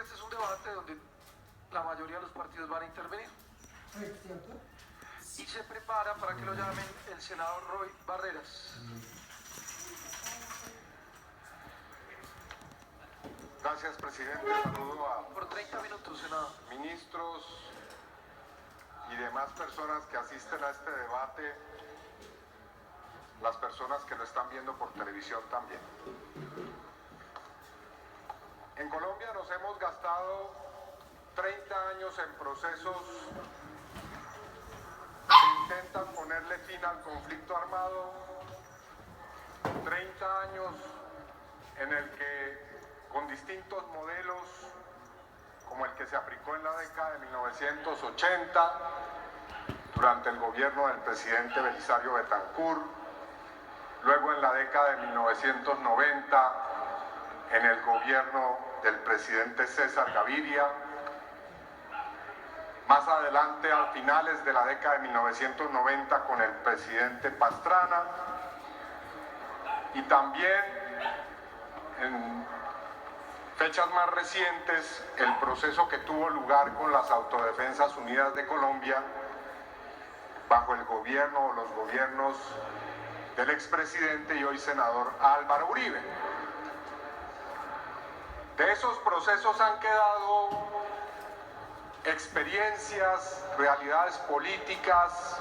este es un debate donde la mayoría de los partidos van a intervenir. ¿Cierto? Y se prepara para que lo llamen el senador Roy Barreras. Gracias, presidente. Saludo a Por 30 minutos, senador. ministros y demás personas que asisten a este debate, las personas que lo están viendo por televisión también. En Colombia nos hemos gastado 30 años en procesos que intentan ponerle fin al conflicto armado, 30 años en el que con distintos modelos, como el que se aplicó en la década de 1980, durante el gobierno del presidente Belisario Betancur, luego en la década de 1990, en el gobierno del presidente César Gaviria, más adelante, a finales de la década de 1990, con el presidente Pastrana, y también en fechas más recientes, el proceso que tuvo lugar con las Autodefensas Unidas de Colombia, bajo el gobierno o los gobiernos del expresidente y hoy senador Álvaro Uribe. De esos procesos han quedado experiencias, realidades políticas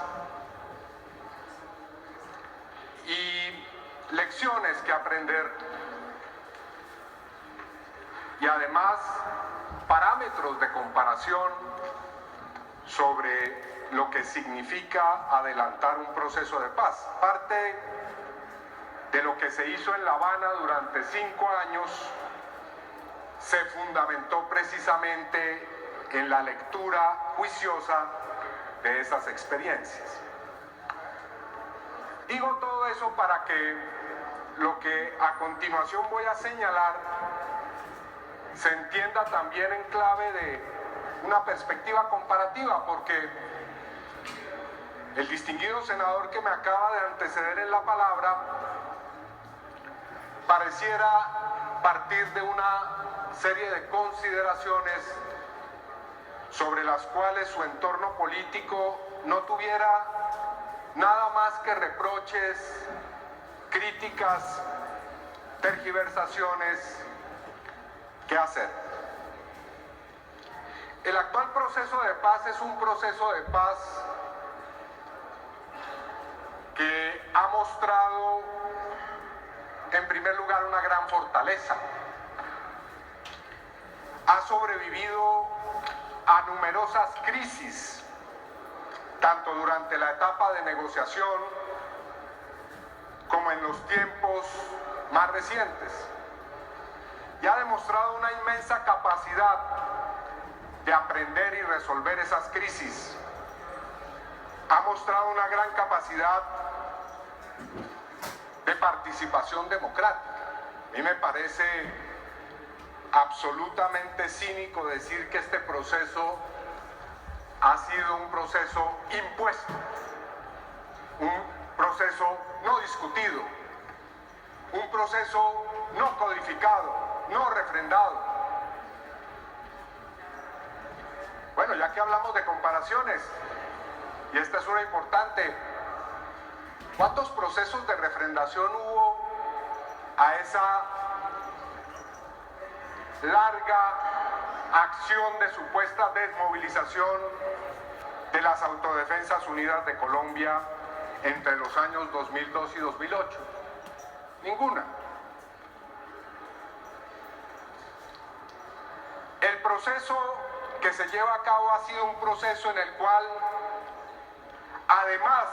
y lecciones que aprender, y además parámetros de comparación sobre lo que significa adelantar un proceso de paz. Parte de lo que se hizo en La Habana durante 5 años se fundamentó precisamente en la lectura juiciosa de esas experiencias. Digo todo eso para que lo que a continuación voy a señalar se entienda también en clave de una perspectiva comparativa, porque el distinguido senador que me acaba de anteceder en la palabra pareciera partir de una serie de consideraciones sobre las cuales su entorno político no tuviera nada más que reproches, críticas, tergiversaciones que hacer. El actual proceso de paz es un proceso de paz que ha mostrado, en primer lugar, una gran fortaleza. Ha sobrevivido a numerosas crisis, tanto durante la etapa de negociación como en los tiempos más recientes, y ha demostrado una inmensa capacidad de aprender y resolver esas crisis. Ha mostrado una gran capacidad de participación democrática. A mí me parece absolutamente cínico decir que este proceso ha sido un proceso impuesto, un proceso no discutido, un proceso no codificado, no refrendado. Bueno, ya que hablamos de comparaciones, y esta es una importante, ¿cuántos procesos de refrendación hubo a esa larga acción de supuesta desmovilización de las Autodefensas Unidas de Colombia entre los años 2002 y 2008? Ninguna. El proceso que se lleva a cabo ha sido un proceso en el cual, además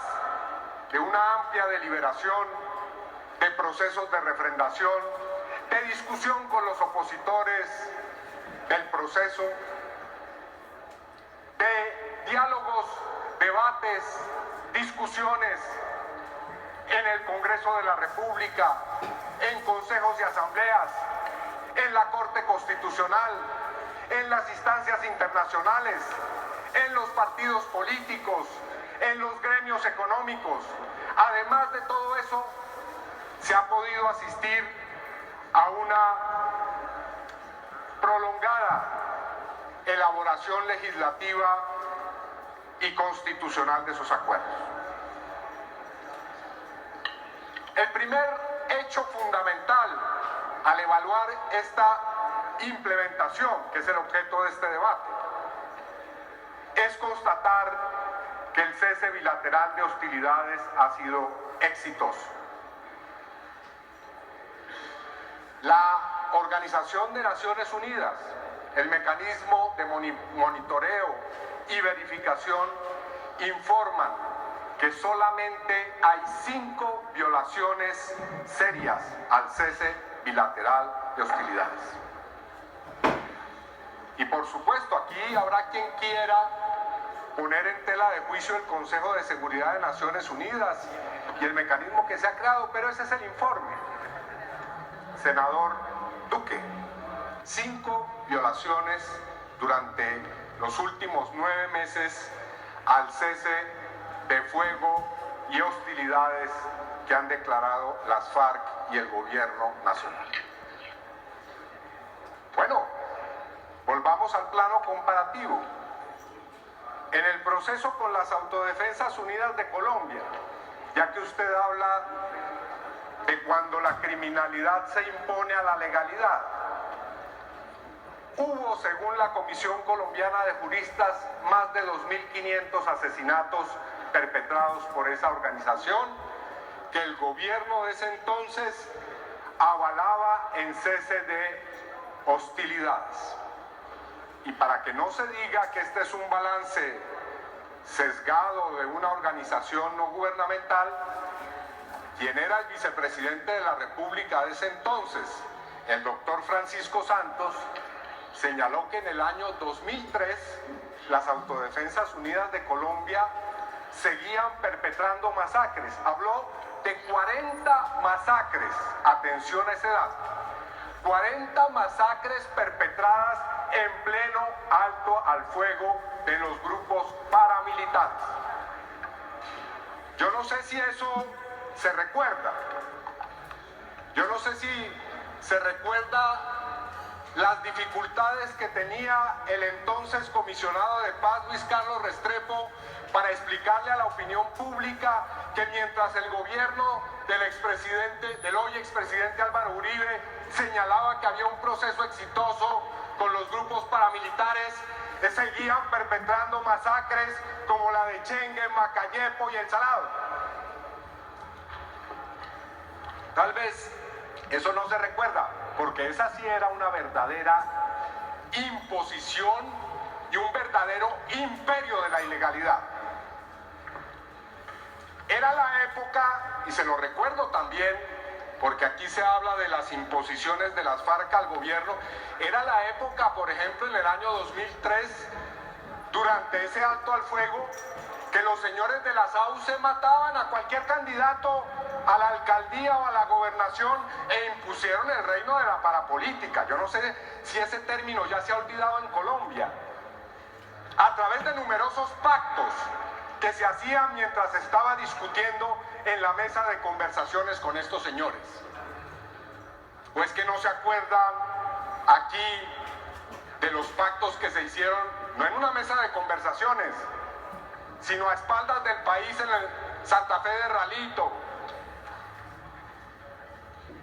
de una amplia deliberación, de procesos de refrendación, de discusión con los opositores del proceso, de diálogos, debates, discusiones en el Congreso de la República, en consejos y asambleas, en la Corte Constitucional, en las instancias internacionales, en los partidos políticos, en los gremios económicos. Además de todo eso, se ha podido asistir a una prolongada elaboración legislativa y constitucional de esos acuerdos. El primer hecho fundamental al evaluar esta implementación, que es el objeto de este debate, es constatar que el cese bilateral de hostilidades ha sido exitoso. La Organización de Naciones Unidas, el mecanismo de monitoreo y verificación informan que solamente hay 5 violaciones serias al cese bilateral de hostilidades. Y por supuesto, aquí habrá quien quiera poner en tela de juicio el Consejo de Seguridad de Naciones Unidas y el mecanismo que se ha creado, pero ese es el informe. Senador Duque, 5 violaciones durante los últimos 9 meses al cese de fuego y hostilidades que han declarado las FARC y el gobierno nacional. Bueno, volvamos al plano comparativo. En el proceso con las Autodefensas Unidas de Colombia, ya que usted habla de cuando la criminalidad se impone a la legalidad, hubo, según la Comisión Colombiana de Juristas, más de 2.500 asesinatos perpetrados por esa organización, que el gobierno de ese entonces avalaba en cese de hostilidades. Y para que no se diga que este es un balance sesgado de una organización no gubernamental, quien era el vicepresidente de la República de ese entonces, el doctor Francisco Santos, señaló que en el año 2003 las Autodefensas Unidas de Colombia seguían perpetrando masacres. Habló de 40 masacres, atención a ese dato, 40 masacres perpetradas en pleno alto al fuego de los grupos paramilitares. Yo no sé si eso se recuerda. Yo no sé si se recuerda las dificultades que tenía el entonces comisionado de paz Luis Carlos Restrepo para explicarle a la opinión pública que mientras el gobierno del hoy expresidente Álvaro Uribe señalaba que había un proceso exitoso con los grupos paramilitares, seguían perpetrando masacres como la de Chengue, Macayepo y El Salado. Tal vez eso no se recuerda, porque esa sí era una verdadera imposición y un verdadero imperio de la ilegalidad. Era la época, y se lo recuerdo también, porque aquí se habla de las imposiciones de las FARC al gobierno, era la época, por ejemplo, en el año 2003, durante ese alto al fuego, que los señores de las AUC mataban a cualquier candidato a la alcaldía o a la gobernación e impusieron el reino de la parapolítica. Yo no sé si ese término ya se ha olvidado en Colombia. A través de numerosos pactos que se hacían mientras estaba discutiendo en la mesa de conversaciones con estos señores. ¿O es que no se acuerdan aquí de los pactos que se hicieron, no en una mesa de conversaciones, sino a espaldas del país en el Santa Fe de Ralito,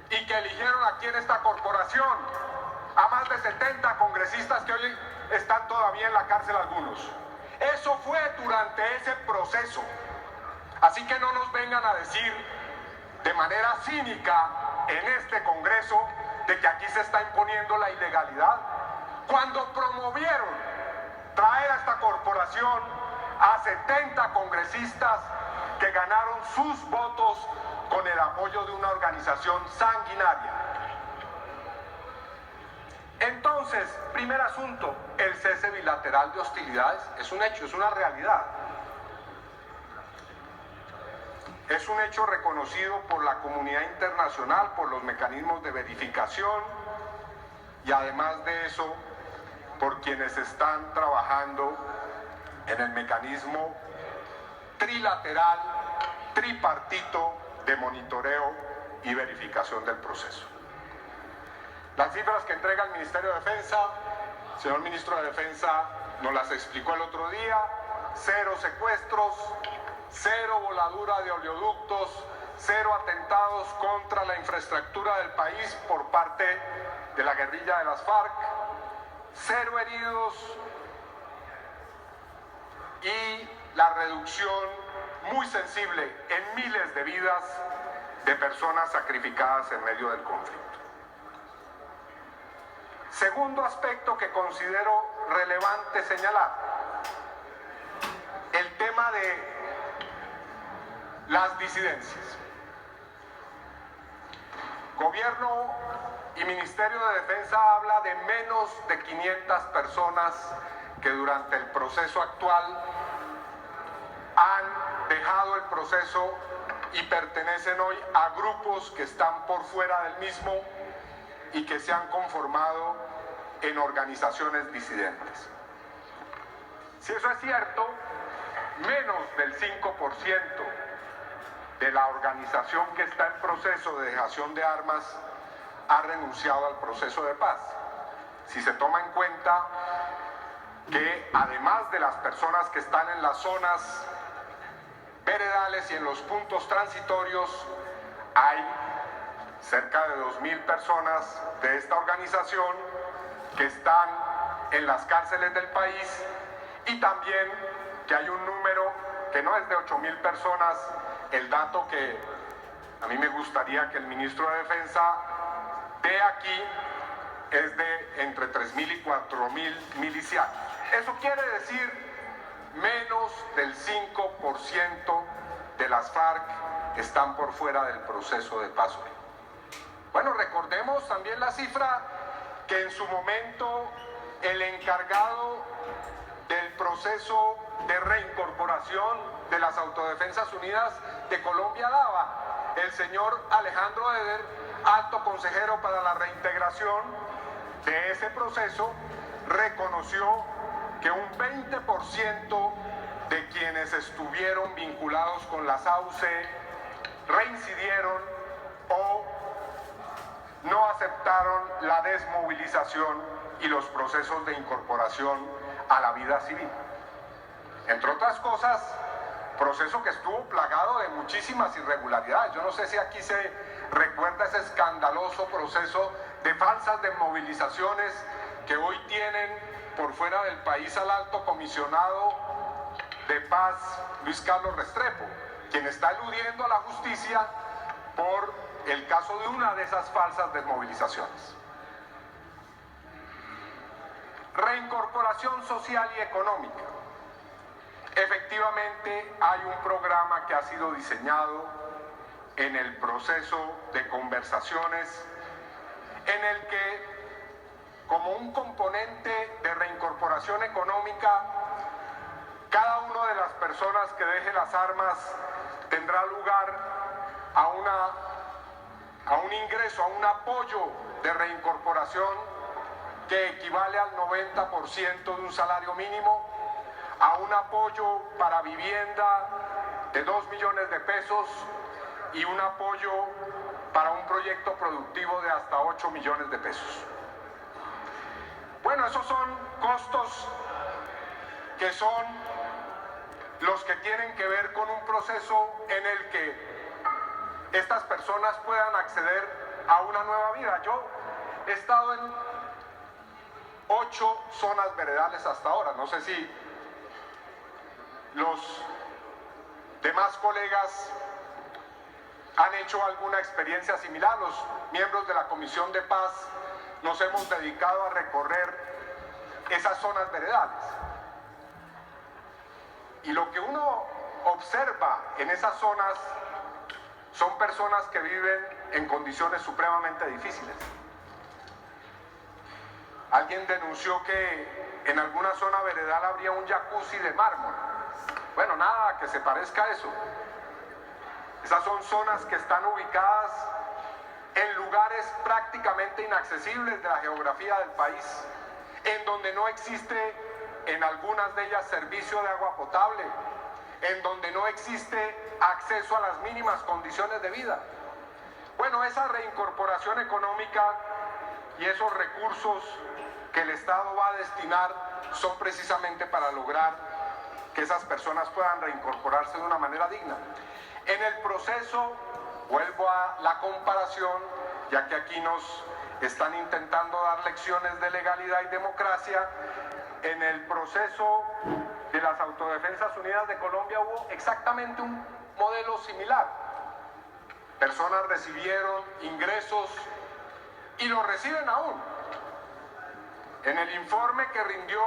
y que eligieron aquí en esta corporación a más de 70 congresistas que hoy están todavía en la cárcel algunos? Eso fue durante ese proceso. Así que no nos vengan a decir de manera cínica en este Congreso de que aquí se está imponiendo la ilegalidad, cuando promovieron traer a esta corporación a 70 congresistas que ganaron sus votos con el apoyo de una organización sanguinaria. Entonces, primer asunto, el cese bilateral de hostilidades es un hecho, es una realidad. Es un hecho reconocido por la comunidad internacional, por los mecanismos de verificación y además de eso, por quienes están trabajando en el mecanismo trilateral, tripartito de monitoreo y verificación del proceso. Las cifras que entrega el Ministerio de Defensa el señor ministro de Defensa nos las explicó el otro día: 0 secuestros, 0 voladura de oleoductos, 0 atentados contra la infraestructura del país por parte de la guerrilla de las FARC, 0 heridos y la reducción muy sensible en miles de vidas de personas sacrificadas en medio del conflicto. Segundo aspecto que considero relevante señalar: el tema de las disidencias. Gobierno y Ministerio de Defensa habla de menos de 500 personas que durante el proceso actual han dejado el proceso y pertenecen hoy a grupos que están por fuera del mismo y que se han conformado en organizaciones disidentes. Si eso es cierto, menos del 5% de la organización que está en proceso de dejación de armas ha renunciado al proceso de paz. Si se toma en cuenta que además de las personas que están en las zonas veredales y en los puntos transitorios, hay cerca de 2.000 personas de esta organización que están en las cárceles del país, y también que hay un número que no es de 8.000 personas. El dato que a mí me gustaría que el ministro de Defensa dé aquí es de entre 3.000 y 4.000 milicianos. Eso quiere decir menos del 5% de las FARC están por fuera del proceso de paz hoy. Bueno, recordemos también la cifra que en su momento el encargado del proceso de reincorporación de las Autodefensas Unidas de Colombia daba. El señor Alejandro Eder, alto consejero para la reintegración de ese proceso, reconoció que un 20% de quienes estuvieron vinculados con las AUC reincidieron o no aceptaron la desmovilización y los procesos de incorporación a la vida civil. Entre otras cosas, proceso que estuvo plagado de muchísimas irregularidades. Yo no sé si aquí se recuerda ese escandaloso proceso de falsas desmovilizaciones que hoy tienen por fuera del país al alto comisionado de paz, Luis Carlos Restrepo, quien está eludiendo a la justicia por el caso de una de esas falsas desmovilizaciones. Reincorporación social y económica. Efectivamente, hay un programa que ha sido diseñado en el proceso de conversaciones, en el que, como un componente de reincorporación económica, cada una de las personas que deje las armas tendrá lugar a un ingreso, a un apoyo de reincorporación que equivale al 90% de un salario mínimo, a un apoyo para vivienda de 2 millones de pesos y un apoyo para un proyecto productivo de hasta 8 millones de pesos. Bueno, esos son costos que son los que tienen que ver con un proceso en el que estas personas puedan acceder a una nueva vida. Yo he estado en 8 zonas veredales hasta ahora. No sé si los demás colegas han hecho alguna experiencia similar. Los miembros de la Comisión de Paz nos hemos dedicado a recorrer esas zonas veredales. Y lo que uno observa en esas zonas son personas que viven en condiciones supremamente difíciles. Alguien denunció que en alguna zona veredal habría un jacuzzi de mármol. Bueno, nada que se parezca a eso. Esas son zonas que están ubicadas en lugares prácticamente inaccesibles de la geografía del país, en donde no existe en algunas de ellas servicio de agua potable, en donde no existe acceso a las mínimas condiciones de vida. Bueno, esa reincorporación económica y esos recursos que el Estado va a destinar son precisamente para lograr que esas personas puedan reincorporarse de una manera digna. En el proceso, vuelvo a la comparación, ya que aquí nos están intentando dar lecciones de legalidad y democracia, en el proceso de las Autodefensas Unidas de Colombia hubo exactamente un modelo similar. Personas recibieron ingresos y lo reciben aún. En el informe que rindió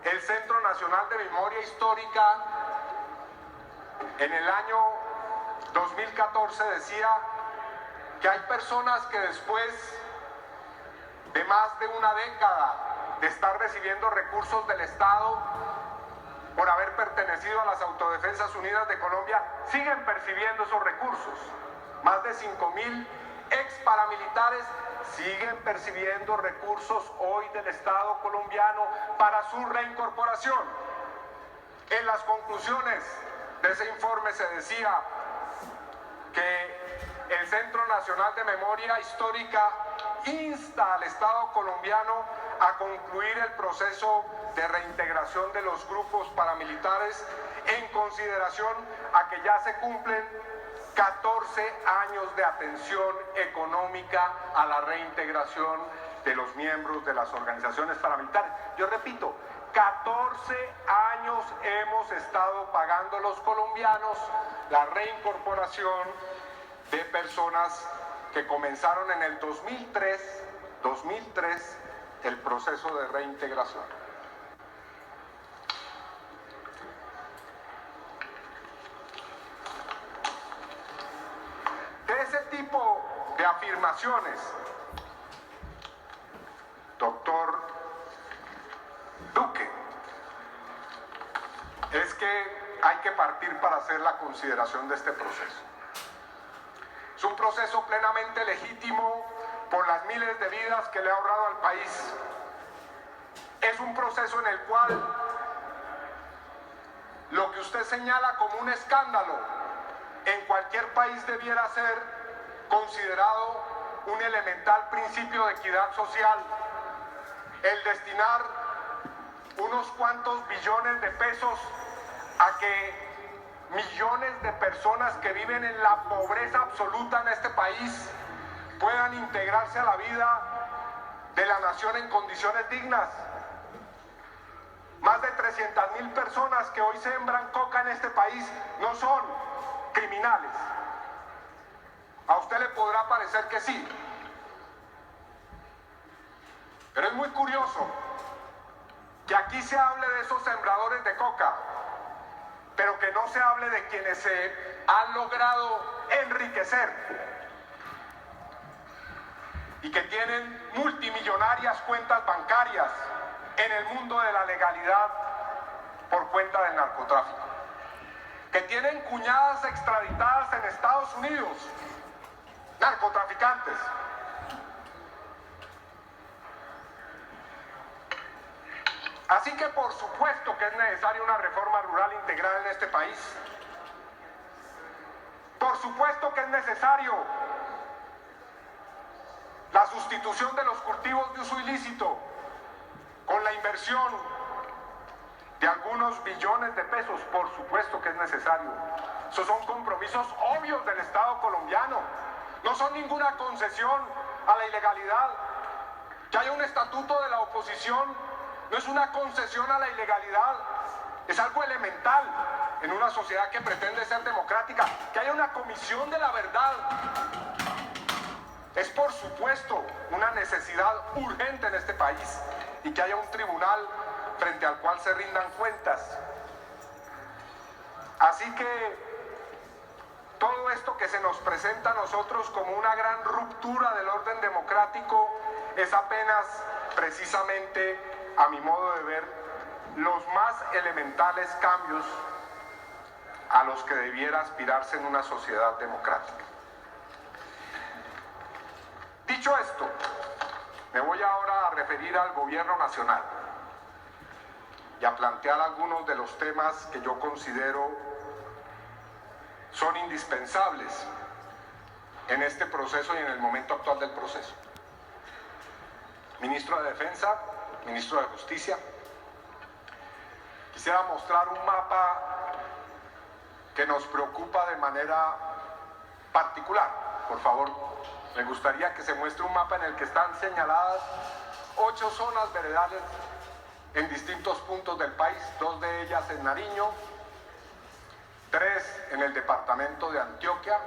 el Centro Nacional de Memoria Histórica en el año 2014 decía que hay personas que después de más de una década de estar recibiendo recursos del Estado por haber pertenecido a las Autodefensas Unidas de Colombia, siguen percibiendo esos recursos. Más de 5.000 ex paramilitares siguen percibiendo recursos hoy del Estado colombiano para su reincorporación. En las conclusiones de ese informe se decía que el Centro Nacional de Memoria Histórica insta al Estado colombiano a concluir el proceso de reintegración de los grupos paramilitares en consideración a que ya se cumplen 14 años de atención económica a la reintegración de los miembros de las organizaciones paramilitares. Yo repito, 14 años hemos estado pagando los colombianos la reincorporación de personas que comenzaron en el 2003 el proceso de reintegración. De ese tipo de afirmaciones, doctor Duque, es que hay que partir para hacer la consideración de este proceso. Es un proceso plenamente legítimo por las miles de vidas que le ha ahorrado al país. Es un proceso en el cual lo que usted señala como un escándalo en cualquier país debiera ser considerado un elemental principio de equidad social. El destinar unos cuantos billones de pesos a que millones de personas que viven en la pobreza absoluta en este país puedan integrarse a la vida de la nación en condiciones dignas. Más de 300.000 personas que hoy sembran coca en este país no son criminales. A usted le podrá parecer que sí, pero es muy curioso que aquí se hable de esos sembradores de coca, pero que no se hable de quienes se han logrado enriquecer y que tienen multimillonarias cuentas bancarias en el mundo de la legalidad por cuenta del narcotráfico, que tienen cuñadas extraditadas en Estados Unidos, narcotraficantes. Así que por supuesto que es necesaria una reforma rural integral en este país. Por supuesto que es necesario la sustitución de los cultivos de uso ilícito con la inversión de algunos billones de pesos. Por supuesto que es necesario. Esos son compromisos obvios del Estado colombiano. No son ninguna concesión a la ilegalidad. Que haya un estatuto de la oposición no es una concesión a la ilegalidad, es algo elemental en una sociedad que pretende ser democrática. Que haya una comisión de la verdad es por supuesto una necesidad urgente en este país, y que haya un tribunal frente al cual se rindan cuentas. Así que todo esto que se nos presenta a nosotros como una gran ruptura del orden democrático es apenas precisamente, a mi modo de ver, los más elementales cambios a los que debiera aspirarse en una sociedad democrática. Dicho esto, me voy ahora a referir al gobierno nacional y a plantear algunos de los temas que yo considero son indispensables en este proceso y en el momento actual del proceso. ministro de Defensa, ministro de Justicia, quisiera mostrar un mapa que nos preocupa de manera particular. Por favor, me gustaría que se muestre un mapa en el que están señaladas 8 zonas veredales en distintos puntos del país, 2 de ellas en Nariño, 3 en el departamento de Antioquia,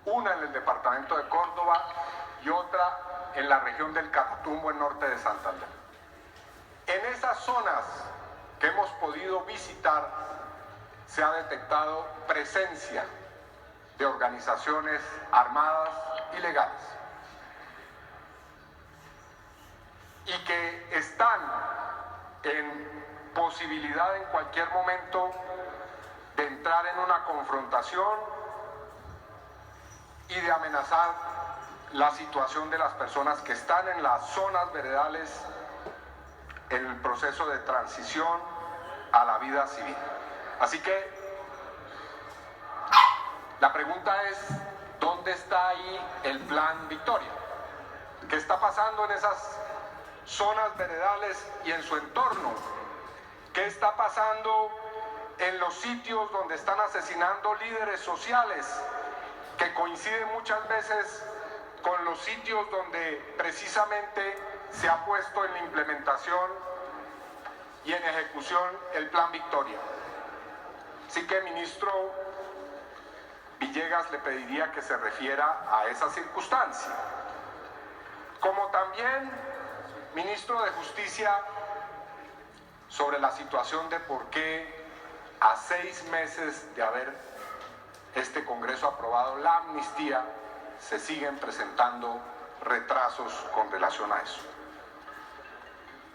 1 en el departamento de Córdoba y otra en la región del Catatumbo, en norte de Santander. En esas zonas que hemos podido visitar se ha detectado presencia de organizaciones armadas ilegales y que están en posibilidad en cualquier momento de entrar en una confrontación y de amenazar la situación de las personas que están en las zonas veredales en el proceso de transición a la vida civil. Así que la pregunta es, ¿dónde está ahí el Plan Victoria? ¿Qué está pasando en esas zonas veredales y en su entorno? ¿Qué está pasando en los sitios donde están asesinando líderes sociales, que coinciden muchas veces con los sitios donde precisamente se ha puesto en la implementación y en ejecución el Plan Victoria? Así que, ministro Villegas, le pediría que se refiera a esa circunstancia. Como también, ministro de Justicia, sobre la situación de por qué a 6 meses de haber este Congreso aprobado la amnistía, se siguen presentando retrasos con relación a eso.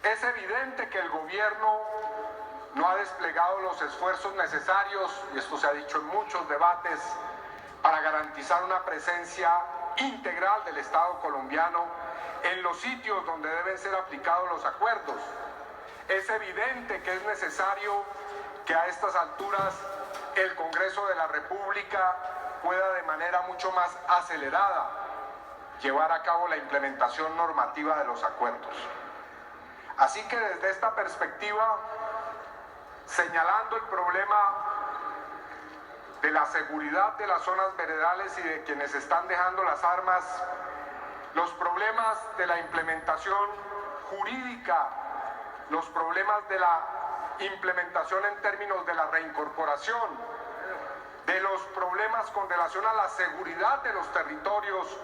Es evidente que el gobierno no ha desplegado los esfuerzos necesarios, y esto se ha dicho en muchos debates, para garantizar una presencia integral del Estado colombiano en los sitios donde deben ser aplicados los acuerdos. Es evidente que es necesario que a estas alturas el Congreso de la República pueda de manera mucho más acelerada llevar a cabo la implementación normativa de los acuerdos. Así que desde esta perspectiva, señalando el problema de la seguridad de las zonas veredales y de quienes están dejando las armas, los problemas de la implementación jurídica, los problemas de la implementación en términos de la reincorporación, de los problemas con relación a la seguridad de los territorios,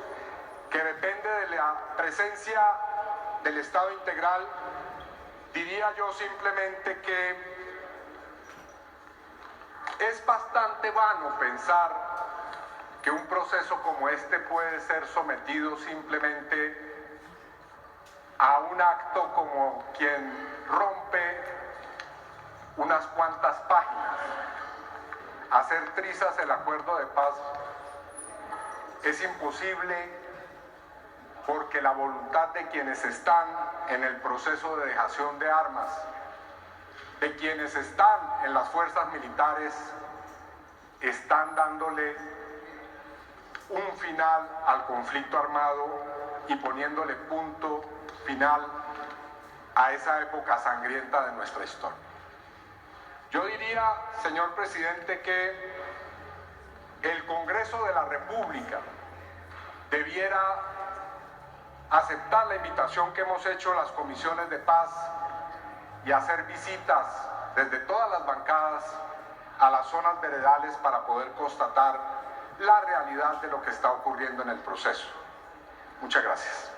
que depende de la presencia del Estado integral, diría yo simplemente que es bastante vano pensar que un proceso como este puede ser sometido simplemente a un acto como quien rompe unas cuantas páginas. Hacer trizas el acuerdo de paz es imposible, porque la voluntad de quienes están en el proceso de dejación de armas, de quienes están en las fuerzas militares, están dándole un final al conflicto armado y poniéndole punto final a esa época sangrienta de nuestra historia. Yo diría, señor presidente, que el Congreso de la República debiera aceptar la invitación que hemos hecho a las comisiones de paz y hacer visitas desde todas las bancadas a las zonas veredales para poder constatar la realidad de lo que está ocurriendo en el proceso. Muchas gracias.